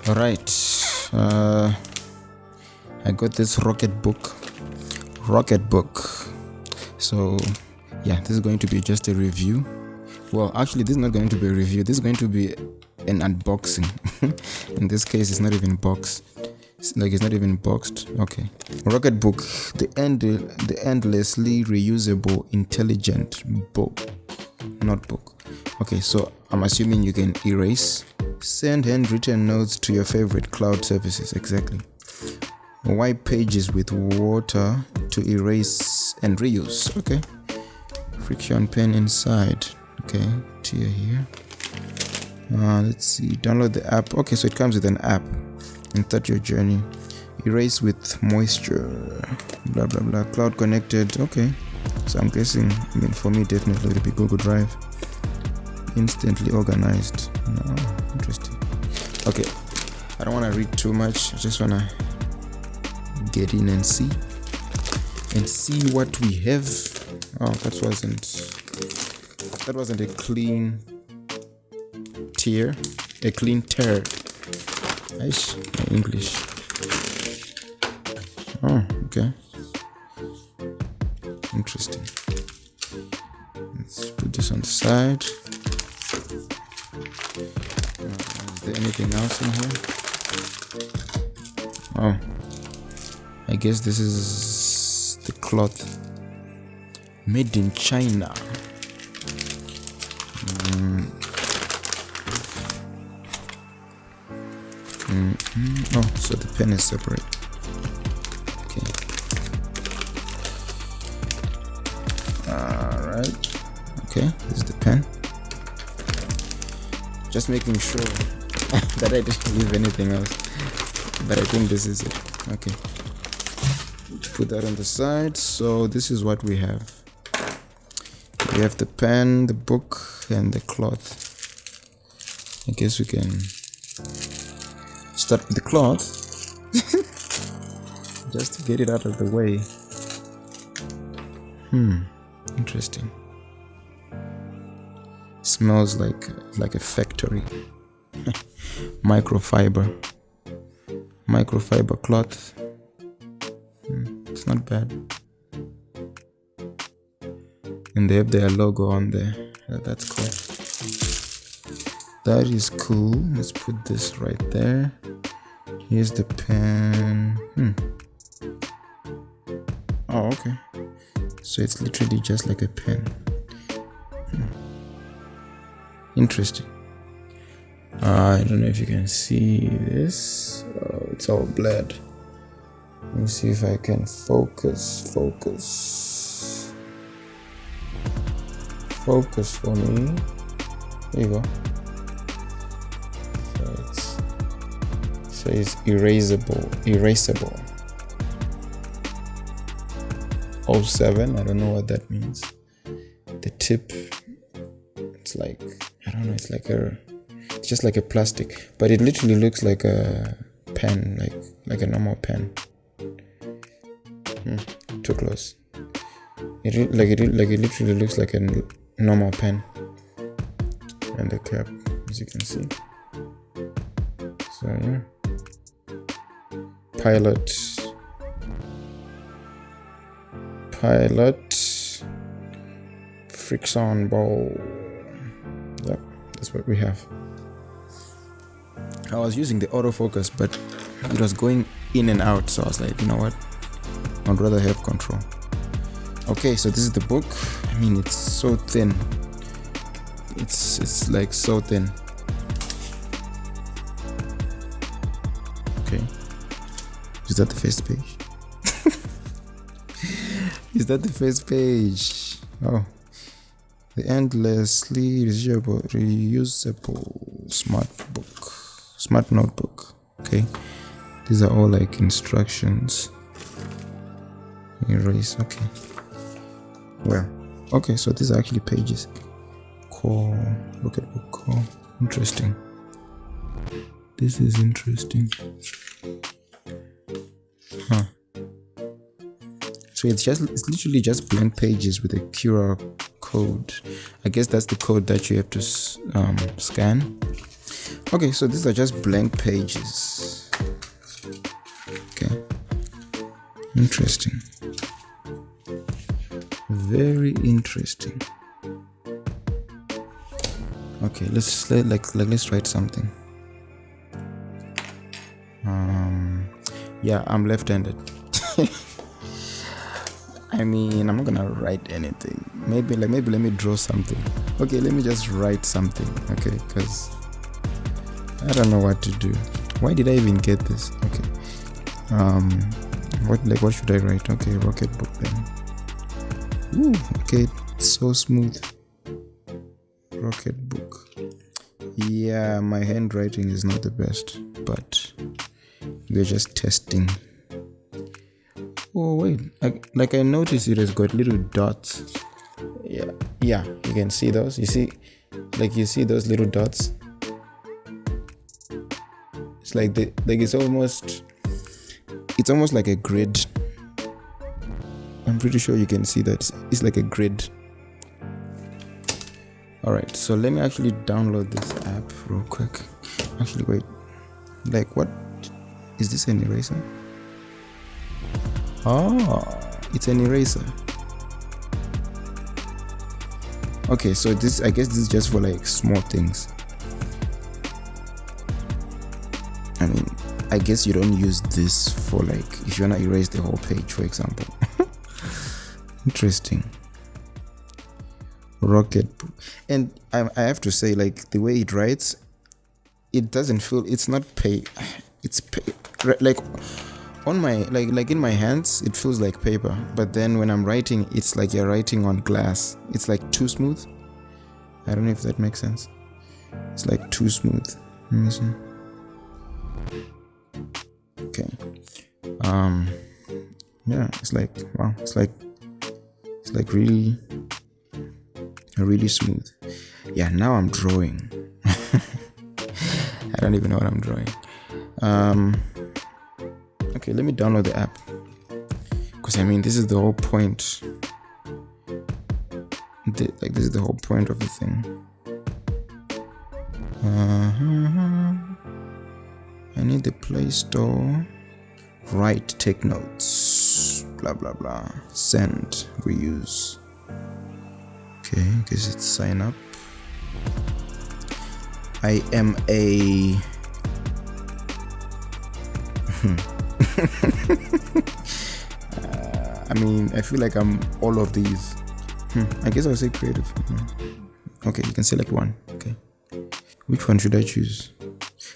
All right. I got this Rocketbook. So yeah, this is going to be just a review. Well, actually, this is not going to be a review. This is going to be an unboxing. In this case, it's not even boxed. It's not even boxed. Okay. Rocketbook, the endlessly reusable intelligent notebook. Okay, so I'm assuming you can erase, send handwritten notes to your favorite cloud services. Exactly. Wipe pages with water to erase and reuse. Okay. Frixion pen inside. Okay, tier here. Let's see. Download the app. Okay, so it comes with an app. And start your journey. Erase with moisture. Blah blah blah. Cloud connected. Okay. So I'm guessing. For me, definitely it'll be Google Drive. Instantly organized. Interesting. Okay. I don't want to read too much. I just want to get in and see what we have. Oh, that wasn't a clean tear. A clean tear. Nice. My English. Oh, okay. Interesting. Let's put this on the side. Is there anything else in here? Oh, I guess this is the cloth. Made in China. Oh, so the pen is separate. Okay. Alright. Okay, this is the pen. Just making sure that I didn't leave anything else. But I think this is it. Okay. Put that on the side. So this is what we have. We have the pen, the book, and the cloth. I guess we can start with the cloth. Just to get it out of the way. Interesting. Smells like a factory. Microfiber cloth. It's not bad. And they have their logo on there. That's cool. That is cool. Let's put this right there. Here's the pen. Oh, okay. So it's literally just like a pen. Interesting. I don't know if you can see this. Oh, it's all blurred. Let me see if I can focus for me. There you go. So it says erasable 07. I don't know what that means. The tip, it's like, I don't know, it's just like a plastic, but it literally looks like a pen, like a normal pen. Too close. It literally looks like a normal pen. And the cap, as you can see. So yeah. Pilot Frixion ball. Yep, that's what we have. I was using the autofocus, but it was going in and out, so I was like, you know what, I'd rather have control. Okay, so this is the book. I mean, it's so thin. It's like so thin. Okay, is that the first page? Is that the first page? Oh, the endlessly reusable smart notebook. Okay, these are all like instructions. Erase. Okay. Well, okay, so these are actually pages. Rocketbook core. Interesting. This is interesting. So it's literally just blank pages with a QR code. I guess that's the code that you have to scan. Okay, so these are just blank pages. Okay, interesting, very interesting. Okay, let's write something. Yeah, I'm left-handed. I mean, I'm not gonna write anything. Maybe let me draw something. Okay, let me just write something. Okay, because I don't know what to do. Why did I even get this? Okay. What should I write? Okay, Rocketbook then. Ooh, okay, it's so smooth. Rocketbook. Yeah, my handwriting is not the best, but we're just testing. Oh wait, I noticed it has got little dots. Yeah, you can see those. You see those little dots. It's like it's almost like a grid. I'm pretty sure you can see that it's like a grid. All right, so let me actually download this app real quick. Actually, wait, like what is this, an eraser? Oh, it's an eraser. Okay, so I guess this is just for like small things. I mean, I guess you don't use this for like if you wanna erase the whole page, for example. Interesting. Rocketbook. And I have to say, like, the way it writes, it doesn't feel, it's not like on my like in my hands it feels like paper, but then when I'm writing it's like you're writing on glass. It's like too smooth. I don't know if that makes sense. It's like too smooth. Let me see. Okay. Yeah, it's like, wow, it's like really smooth. Yeah, now I'm drawing. I don't even know what I'm drawing. Okay, let me download the app, because I mean this is the whole point. This is the whole point of the thing. I need the Play Store. Write, take notes, blah blah blah. Send, reuse. Okay, guess it's sign up. I am a I mean, I feel like I'm all of these. I guess I'll say creative. Okay, you can select one. Okay, which one should I choose?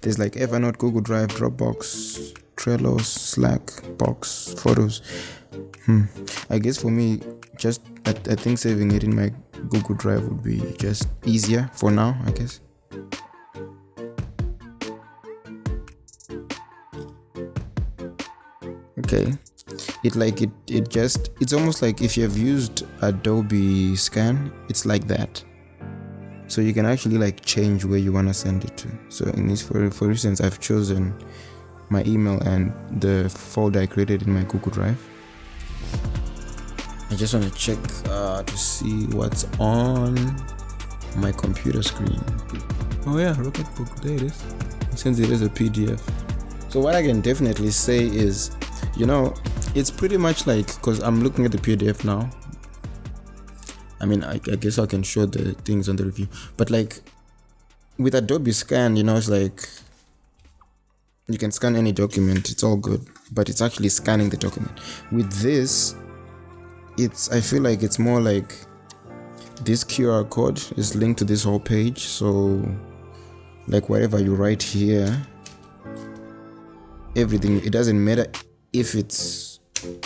There's like Evernote, Google Drive, Dropbox, Trello, Slack, Box, Photos. I guess for me, just I think saving it in my Google Drive would be just easier for now, I guess. Okay, it's almost like if you have used Adobe Scan, it's like that. So you can actually like change where you want to send it to. So in this, for instance, I've chosen my email and the folder I created in my Google Drive. I just want to check to see what's on my computer screen. Oh yeah, Rocketbook, there it is. It sends it as a PDF. So what I can definitely say is, you know, it's pretty much like, because I'm looking at the PDF now. I mean, I guess I can show the things on the review, but like with Adobe Scan, you know, it's like you can scan any document, it's all good, but it's actually scanning the document. With this, I feel like it's more like this QR code is linked to this whole page. So like whatever you write here, everything, it doesn't matter if it's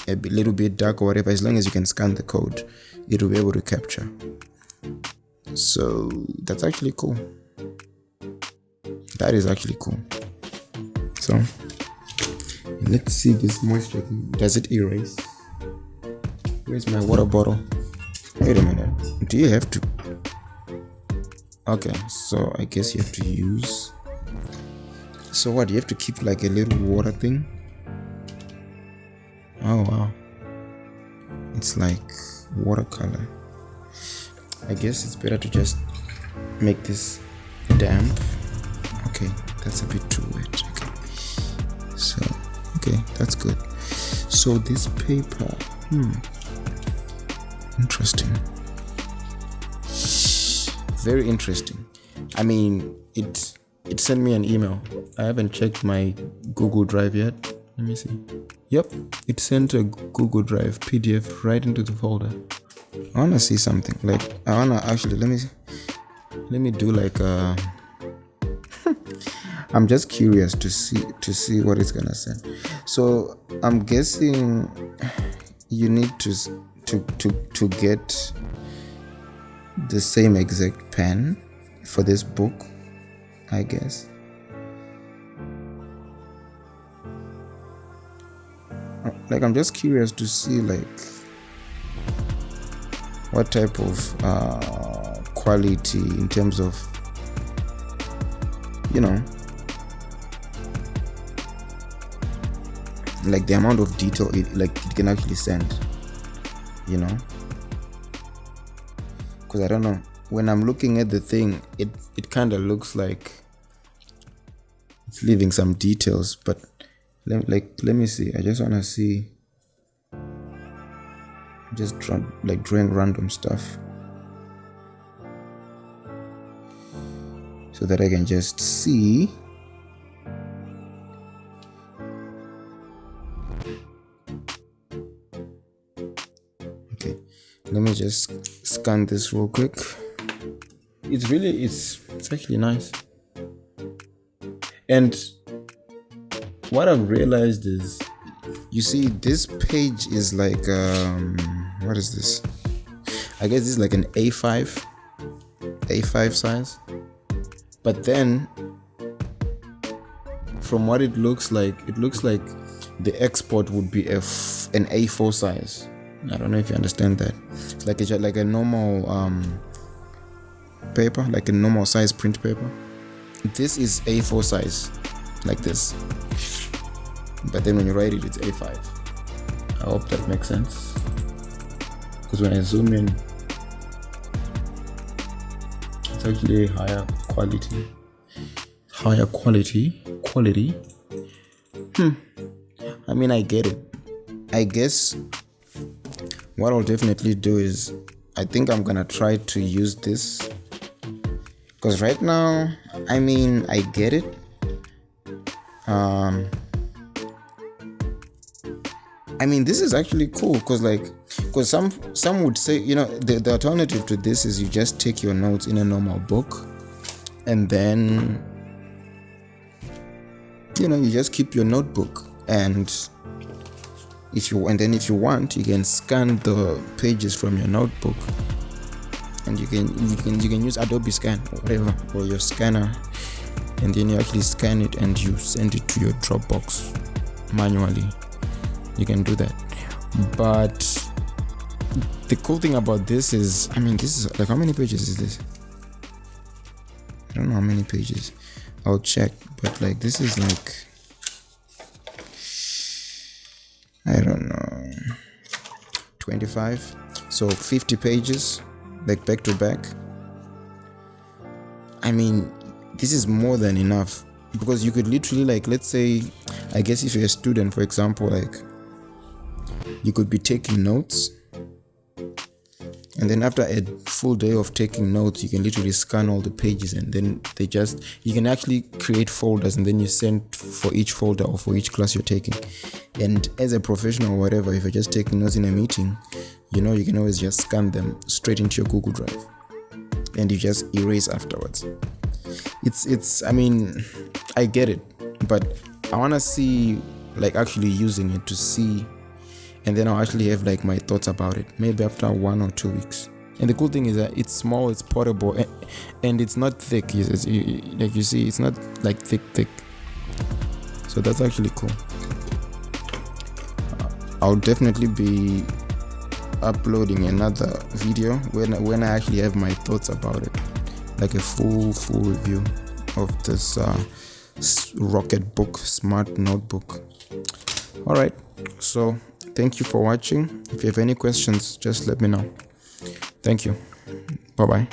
a little bit dark or whatever, as long as you can scan the code, it will be able to capture. So that's actually cool. That is actually cool. So let's see this moisture thing. Does it erase? Where's my water bottle? Wait a minute. Do you have to? Okay, so I guess you have to use. So what? You have to keep like a little water thing? Oh wow. It's like watercolor. I guess it's better to just make this damp. Okay, that's a bit too wet. Okay, so okay, that's good. So this paper, interesting, very interesting. I mean, it sent me an email. I haven't checked my Google Drive yet. Let me see. Yep, it sent a Google Drive PDF right into the folder. I wanna see something. Like, I wanna actually, let me do like a I'm just curious to see what it's gonna send. So I'm guessing you need to get the same exact pen for this book, I guess. Like, I'm just curious to see like what type of quality in terms of, you know, like the amount of detail it can actually send, you know, because I don't know, when I'm looking at the thing, it kind of looks like it's leaving some details, but let me see. I just want to see, just drawing random stuff so that I can just see. Okay, let me just scan this real quick. It's actually nice. And what I've realized is, you see, this page is like what is this? I guess this is like an A5 size. But then from what it looks like the export would be an A4 size. I don't know if you understand that. It's like a normal paper, like a normal size print paper. This is A4 size, like this. But then when you write it, it's A5. I hope that makes sense. Because when I zoom in, it's actually higher quality. I mean, I get it. I guess what I'll definitely do is, I think I'm gonna try to use this, because right now, I mean, I get it. I mean, this is actually cool, because some would say, you know, the alternative to this is you just take your notes in a normal book, and then, you know, you just keep your notebook, and if you want, you can scan the pages from your notebook, and you can use Adobe Scan or whatever, or your scanner, and then you actually scan it and you send it to your Dropbox manually. You can do that. But the cool thing about this is, I mean, this is like, how many pages is this? I don't know how many pages. I'll check, but like, this is like, I don't know, 25, so 50 pages, like back to back. I mean, this is more than enough, because you could literally, like, let's say, I guess if you're a student, for example, like, you could be taking notes, and then after a full day of taking notes, you can literally scan all the pages, and then you can actually create folders, and then you send for each folder or for each class you're taking. And as a professional or whatever, if you're just taking notes in a meeting, you know, you can always just scan them straight into your Google Drive, and you just erase afterwards. I mean, I get it, but I want to see, like, actually using it to see, and then I'll actually have like my thoughts about it, maybe after 1 or 2 weeks. And the cool thing is that it's small, it's portable, and it's not thick. Like you see, it's not like thick. So that's actually cool. I'll definitely be uploading another video when I actually have my thoughts about it, like a full review of this Rocketbook smart notebook. All right, so thank you for watching. If you have any questions, just let me know. Thank you. Bye bye.